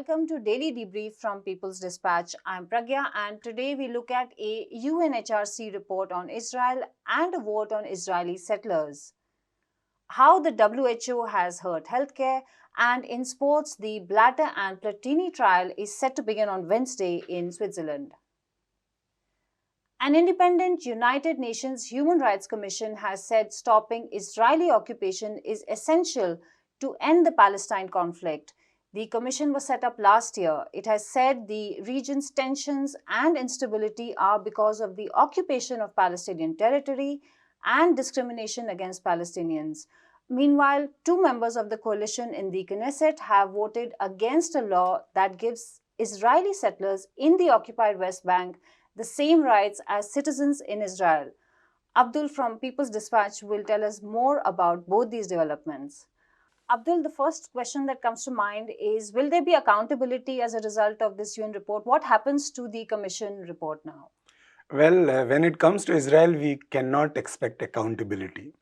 welcome to Daily Debrief from People's Dispatch. I'm Pragya and today we look at a UNHRC report on Israel and a vote on Israeli settlers. How the WHO has hurt healthcare, and in sports, the Blatter and Platini trial is set to begin on Wednesday in Switzerland. An independent United Nations Human Rights Commission has said stopping Israeli occupation is essential to end the Palestine conflict. The commission was set up last year. It has said the region's tensions and instability are because of the occupation of Palestinian territory and discrimination against Palestinians. Meanwhile, two members of the coalition in the Knesset have voted against a law that gives Israeli settlers in the occupied West Bank the same rights as citizens in Israel. Abdul from People's Dispatch will tell us more about both these developments. Abdul, the first question that comes to mind is, will there be accountability as a result of this UN report? What happens to the Commission report now? Well, when it comes to Israel, we cannot expect accountability.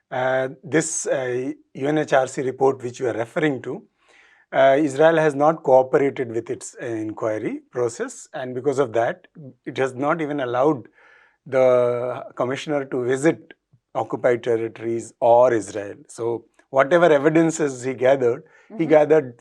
This UNHRC report which you are referring to, Israel has not cooperated with its inquiry process, and because of that, it has not even allowed the commissioner to visit occupied territories or Israel. So whatever evidences he gathered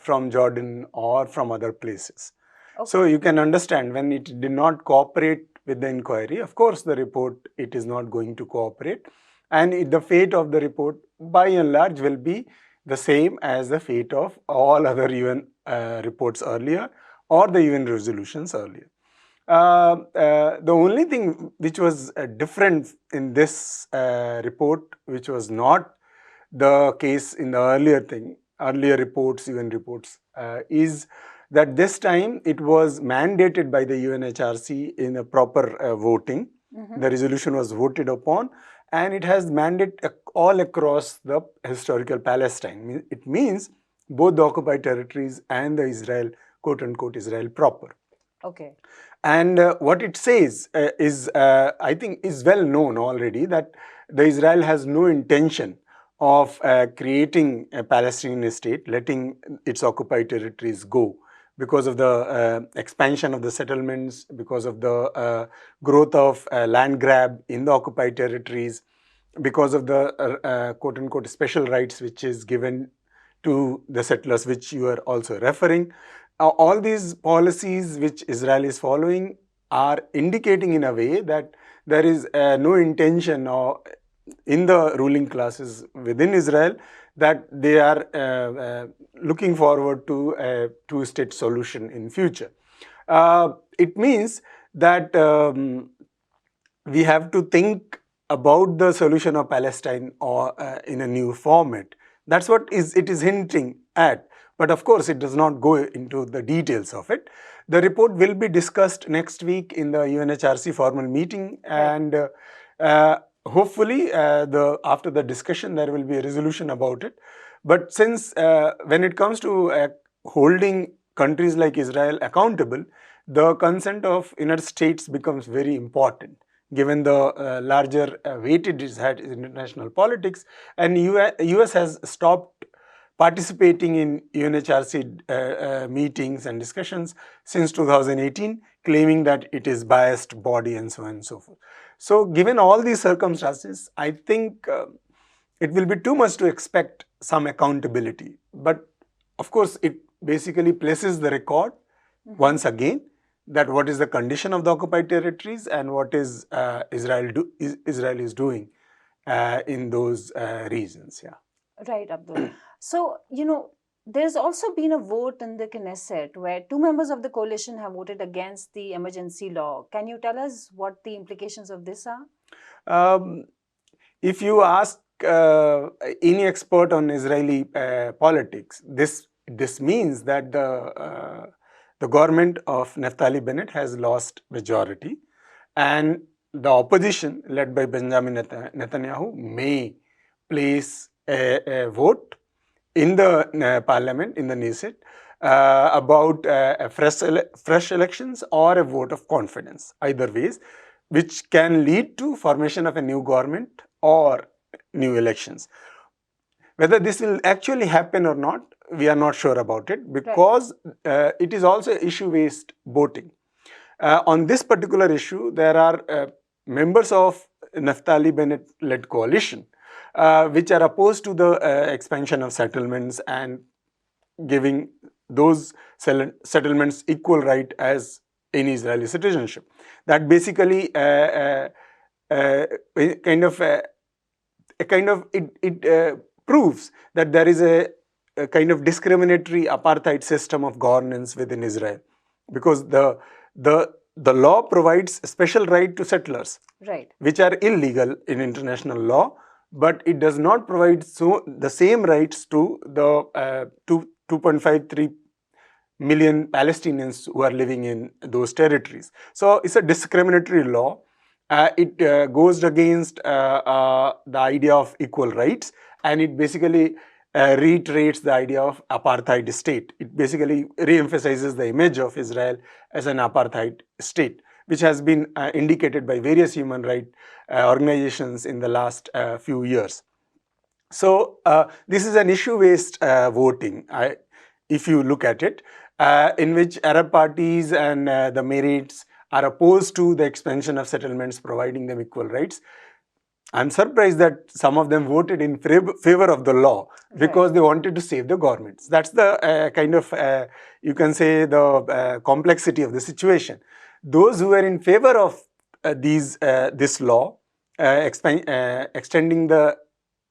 from Jordan or from other places. Okay. So you can understand when it did not cooperate with the inquiry, of course the report, it is not going to cooperate, and the fate of the report by and large will be the same as the fate of all other UN reports earlier or the UN resolutions earlier. The only thing which was different in this report, which was not the case in the earlier reports, UN reports, is that this time it was mandated by the UNHRC in a proper voting. The resolution was voted upon, and it has mandate all across the historical Palestine. It means both the occupied territories and the Israel, quote-unquote, Israel proper. Okay. And what it says is, I think, is well known already, that the Israel has no intention of creating a Palestinian state, letting its occupied territories go because of the expansion of the settlements, because of the growth of land grab in the occupied territories, because of the quote-unquote special rights which is given to the settlers, which you are also referring. All these policies which Israel is following are indicating in a way that there is no intention in the ruling classes within Israel that they are looking forward to a two-state solution in future. It means that we have to think about the solution of Palestine or in a new format. That's what it is hinting at. But of course, it does not go into the details of it. The report will be discussed next week in the UNHRC formal meeting, and hopefully after the discussion there will be a resolution about it. But since when it comes to holding countries like Israel accountable, the consent of United States becomes very important, given the larger weightage it had in international politics, and US has stopped participating in UNHRC meetings and discussions since 2018, claiming that it is biased body and so on and so forth. So given all these circumstances, I think it will be too much to expect some accountability. But of course, it basically places the record once again that what is the condition of the occupied territories and what is Israel is doing in those regions. Yeah. Right, Abdul. So, there's also been a vote in the Knesset where two members of the coalition have voted against the emergency law. Can you tell us what the implications of this are? If you ask any expert on Israeli politics, this means that the government of Naftali Bennett has lost majority, and the opposition led by Benjamin Netanyahu may place a vote in the parliament, in the Knesset, about fresh elections or a vote of confidence, either ways, which can lead to formation of a new government or new elections. Whether this will actually happen or not, we are not sure about it, because it is also issue-based voting. On this particular issue, there are members of Naftali Bennett-led coalition which are opposed to the expansion of settlements and giving those settlements equal right as in Israeli citizenship. That basically kind of proves that there is a kind of discriminatory apartheid system of governance within Israel, because the law provides a special right to settlers, which are illegal in international law, but it does not provide the same rights to the 2.53 million Palestinians who are living in those territories. So it's a discriminatory law. It goes against the idea of equal rights, and it basically reiterates the idea of apartheid state. It basically re-emphasizes the image of Israel as an apartheid state, which has been indicated by various human rights organizations in the last few years. So this is an issue-based voting, if you look at it, in which Arab parties and the Emirates are opposed to the expansion of settlements providing them equal rights. I'm surprised that some of them voted in favor of the law because they wanted to save the governments. That's the kind of, you can say, the complexity of the situation. Those who were in favor of this law, extending the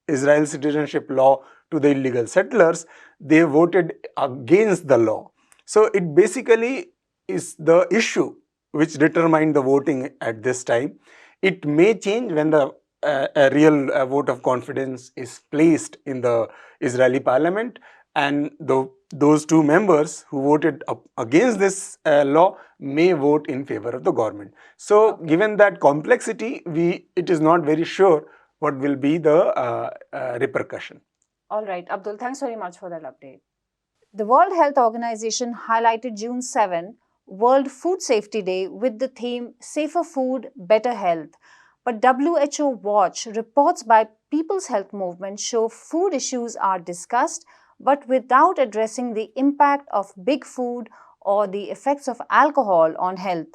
Israel citizenship law to the illegal settlers, they voted against the law. So it basically is the issue which determined the voting at this time. It may change when the a real vote of confidence is placed in the Israeli parliament, and those two members who voted against this law may vote in favor of the government. So given that complexity, it is not very sure what will be the repercussion. All right, Abdul, thanks very much for that update. The World Health Organization highlighted June 7, World Food Safety Day, with the theme Safer Food, Better Health. But WHO Watch reports by People's Health Movement show food issues are discussed, but without addressing the impact of big food or the effects of alcohol on health.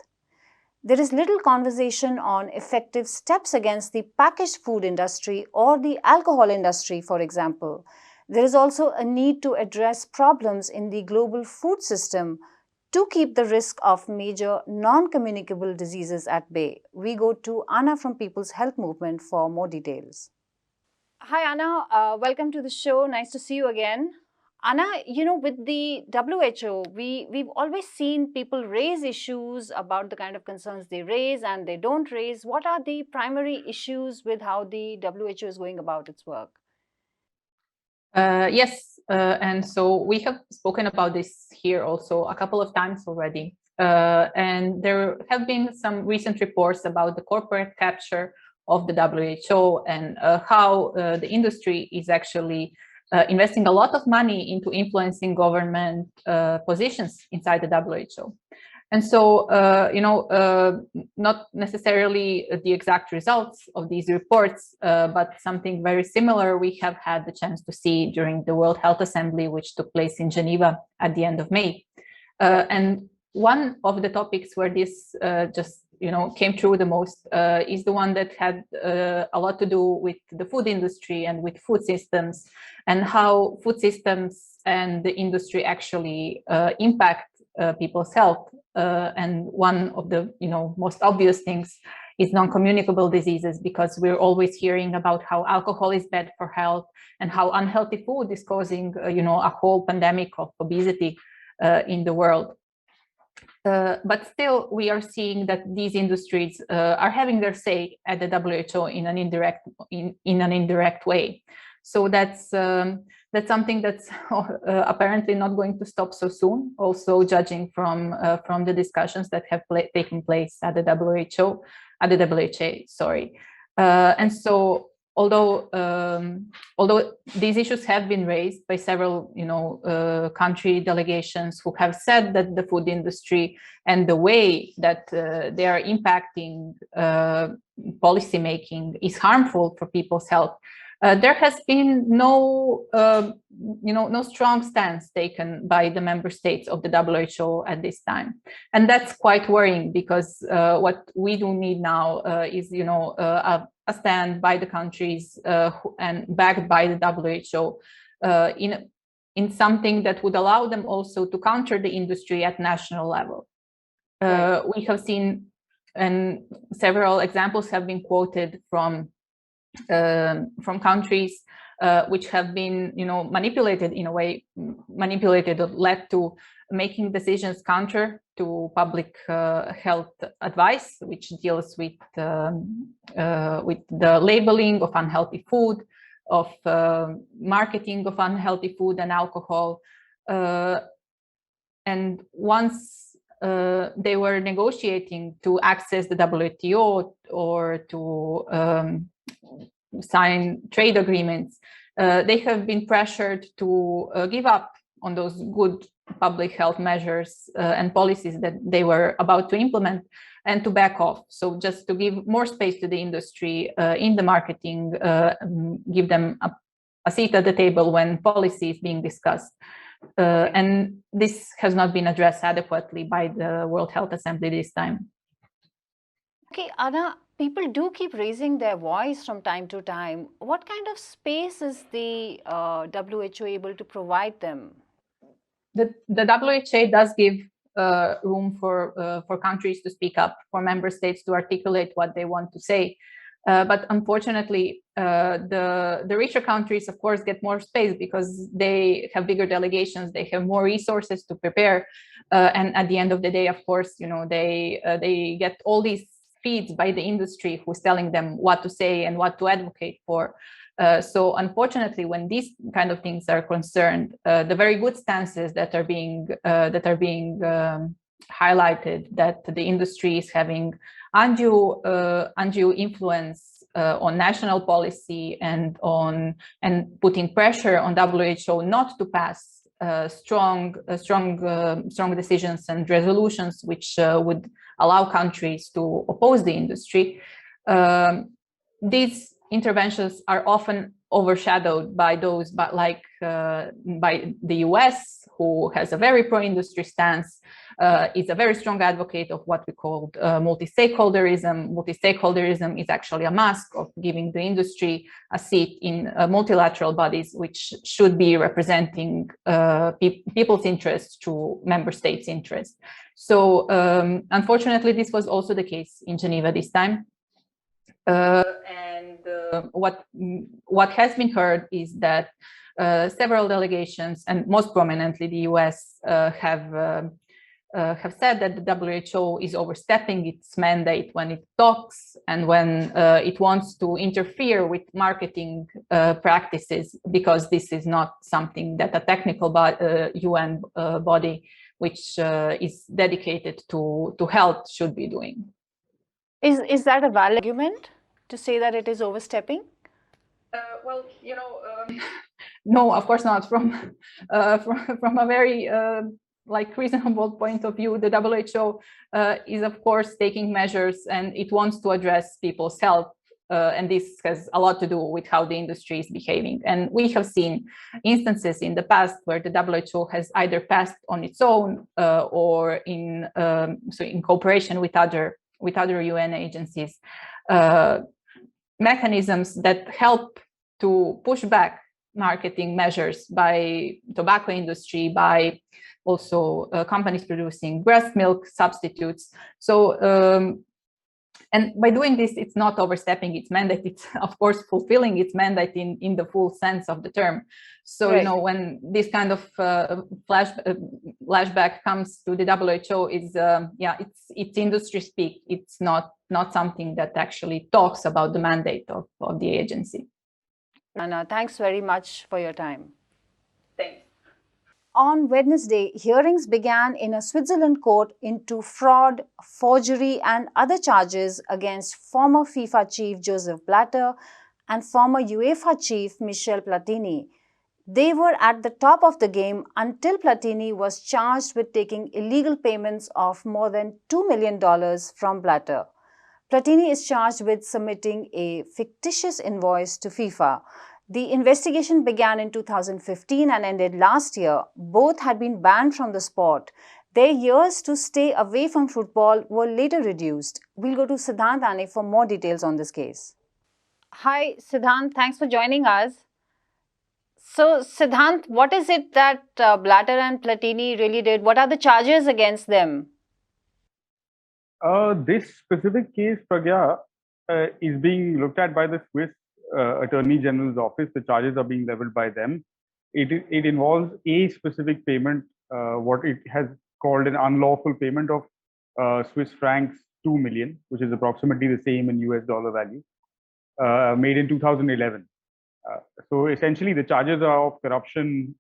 There is little conversation on effective steps against the packaged food industry or the alcohol industry, for example. There is also a need to address problems in the global food system to keep the risk of major non-communicable diseases at bay. We go to Anna from People's Health Movement for more details. Hi, Anna. Welcome to the show. Nice to see you again. Anna, with the WHO, we've always seen people raise issues about the kind of concerns they raise and they don't raise. What are the primary issues with how the WHO is going about its work? Yes, and so we have spoken about this here also a couple of times already. And there have been some recent reports about the corporate capture of the WHO and how the industry is actually investing a lot of money into influencing government positions inside the WHO. And so, not necessarily the exact results of these reports, but something very similar we have had the chance to see during the World Health Assembly, which took place in Geneva at the end of May. And one of the topics where this just came through the most is the one that had a lot to do with the food industry and with food systems, and how food systems and the industry actually impact people's health. And one of the most obvious things is non-communicable diseases, because we're always hearing about how alcohol is bad for health and how unhealthy food is causing a whole pandemic of obesity in the world. But still, we are seeing that these industries are having their say at the WHO in an indirect way. So that's something that's apparently not going to stop so soon. Also, judging from the discussions that have taken place at the WHA, sorry. And so, although these issues have been raised by several, country delegations who have said that the food industry and the way that they are impacting policy making is harmful for people's health, There has been no strong stance taken by the member states of the WHO at this time, and that's quite worrying, because what we do need now is a stand by the countries and backed by the WHO in something that would allow them also to counter the industry at national level. Right. We have seen, and several examples have been quoted from countries which have been, manipulated in a way, manipulated or led to making decisions counter to public health advice, which deals with the labeling of unhealthy food, of marketing of unhealthy food and alcohol. And once they were negotiating to access the WTO or to sign trade agreements, they have been pressured to give up on those good public health measures and policies that they were about to implement, and to back off. So just to give more space to the industry in the marketing, give them a seat at the table when policy is being discussed. And this has not been addressed adequately by the World Health Assembly this time. Okay, Anna, people do keep raising their voice from time to time. What kind of space is the WHO able to provide them? The WHO does give room for countries to speak up, for member states to articulate what they want to say. But unfortunately, the richer countries, of course, get more space because they have bigger delegations, they have more resources to prepare, and at the end of the day, of course, they get all these feeds by the industry who's telling them what to say and what to advocate for. So unfortunately, when these kind of things are concerned, the very good stances that are being highlighted, that the industry is having undue influence on national policy and putting pressure on WHO not to pass strong decisions and resolutions which would allow countries to oppose the industry. These interventions are often overshadowed by those, by the US, who has a very pro-industry stance, is a very strong advocate of what we call multi-stakeholderism. Multi-stakeholderism is actually a mask of giving the industry a seat in multilateral bodies, which should be representing people's interests to member states' interests. So unfortunately, this was also the case in Geneva this time. What has been heard is that several delegations, and most prominently the US, have said that the WHO is overstepping its mandate when it talks and when it wants to interfere with marketing practices, because this is not something that a technical UN body which is dedicated to health should be doing. Is that a valid argument to say that it is overstepping? Well, no, of course not. From a very reasonable point of view, the WHO is of course taking measures, and it wants to address people's health, and this has a lot to do with how the industry is behaving. And we have seen instances in the past where the WHO has either passed on its own or in cooperation with other UN agencies, mechanisms that help to push back marketing measures by tobacco industry, by also companies producing breast milk substitutes. So, and by doing this, it's not overstepping its mandate. It's of course fulfilling its mandate in the full sense of the term. So, right. When this kind of flashback comes to the WHO, it's industry speak. It's not something that actually talks about the mandate of the agency. Anna, thanks very much for your time. Thanks. On Wednesday, hearings began in a Switzerland court into fraud, forgery, and other charges against former FIFA chief Joseph Blatter and former UEFA chief Michel Platini. They were at the top of the game until Platini was charged with taking illegal payments of more than $2 million from Blatter. Platini is charged with submitting a fictitious invoice to FIFA. The investigation began in 2015 and ended last year. Both had been banned from the sport. Their years to stay away from football were later reduced. We'll go to Siddhant Ane for more details on this case. Hi, Siddhant. Thanks for joining us. So, Siddhant, what is it that Blatter and Platini really did? What are the charges against them? This specific case, Pragya, is being looked at by the Swiss Attorney General's office. The charges are being leveled by them. It involves a specific payment, what it has called an unlawful payment of Swiss francs 2 million, which is approximately the same in US dollar value, made in 2011. So essentially, the charges are of corruption,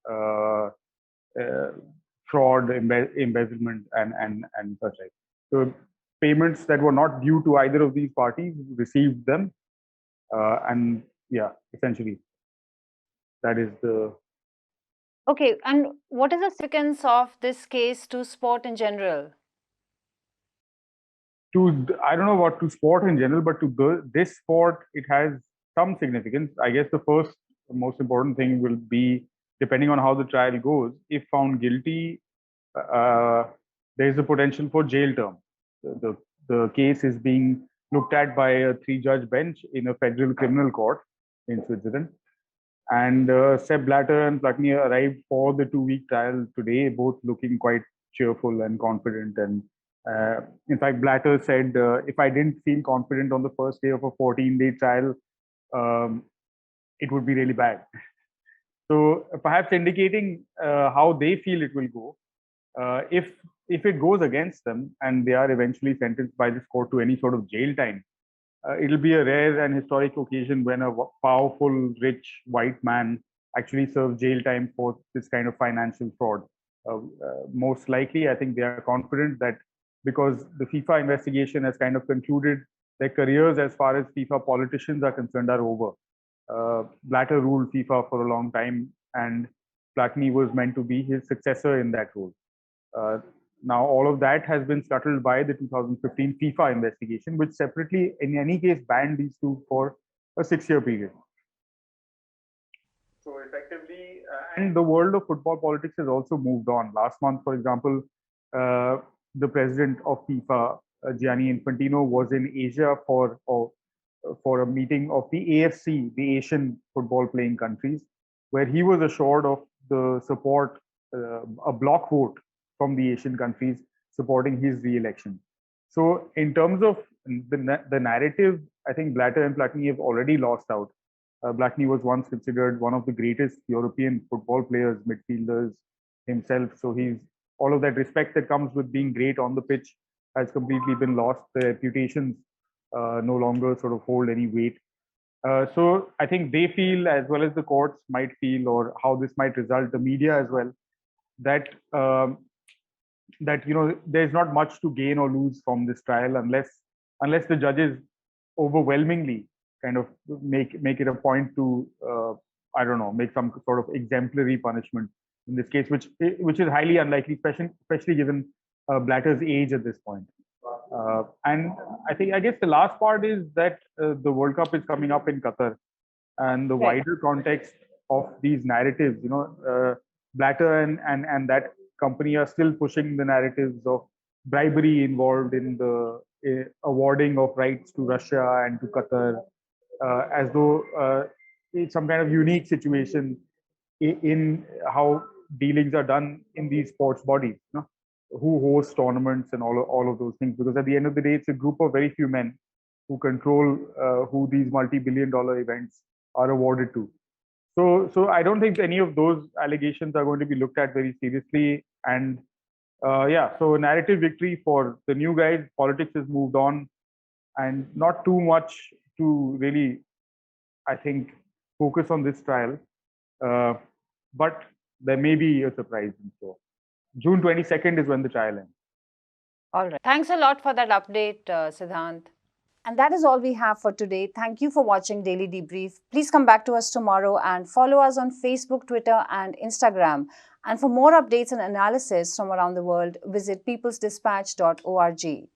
fraud, embezzlement, and such like. So payments that were not due to either of these parties received them, and yeah, essentially, that is the. Okay, and what is the significance of this case to sport in general? I don't know about to sport in general, but to this sport, it has some significance. I guess the first most important thing will be, depending on how the trial goes, if found guilty, there is a potential for jail term. The case is being looked at by a 3-judge bench in a federal criminal court in Switzerland. And Sepp Blatter and Platini arrived for the 2-week trial today, both looking quite cheerful and confident. And in fact, Blatter said, if I didn't feel confident on the first day of a 14-day trial, it would be really bad. So perhaps indicating how they feel it will go. If it goes against them and they are eventually sentenced by this court to any sort of jail time, it'll be a rare and historic occasion when a powerful, rich white man actually serves jail time for this kind of financial fraud. Most likely, I think they are confident that because the FIFA investigation has kind of concluded, their careers as far as FIFA politicians are concerned are over. Blatter ruled FIFA for a long time, and Platini was meant to be his successor in that role. Now, all of that has been scuttled by the 2015 FIFA investigation, which separately, in any case, banned these two for a 6-year period. So effectively, and the world of football politics has also moved on. Last month, for example, the president of FIFA, Gianni Infantino, was in Asia for a meeting of the AFC, the Asian football playing countries, where he was assured of the support, a block vote from the Asian countries supporting his re-election. So in terms of the narrative, I think Blatter and Platini have already lost out. Platini was once considered one of the greatest European football players, midfielders himself. So all of that respect that comes with being great on the pitch has completely been lost. The reputations no longer sort of hold any weight. So I think they feel, as well as the courts might feel, or how this might result, the media as well, that there's not much to gain or lose from this trial unless the judges overwhelmingly kind of make it a point to I don't know, make some sort of exemplary punishment in this case, which is highly unlikely, especially given Blatter's age at this point. And I guess the last part is that the World Cup is coming up in Qatar, and the wider context of these narratives, Blatter and that company are still pushing the narratives of bribery involved in the awarding of rights to Russia and to Qatar, as though it's some kind of unique situation in how dealings are done in these sports bodies, who host tournaments and all of those things. Because at the end of the day, it's a group of very few men who control who these multi-billion-dollar events are awarded to. So I don't think any of those allegations are going to be looked at very seriously. And so a narrative victory for the new guys. Politics has moved on, and not too much to really, I think, focus on this trial. But there may be a surprise in store. June 22nd is when the trial ends. All right. Thanks a lot for that update, Siddhant. And that is all we have for today. Thank you for watching Daily Debrief. Please come back to us tomorrow and follow us on Facebook, Twitter, and Instagram. And for more updates and analysis from around the world, visit peoplesdispatch.org.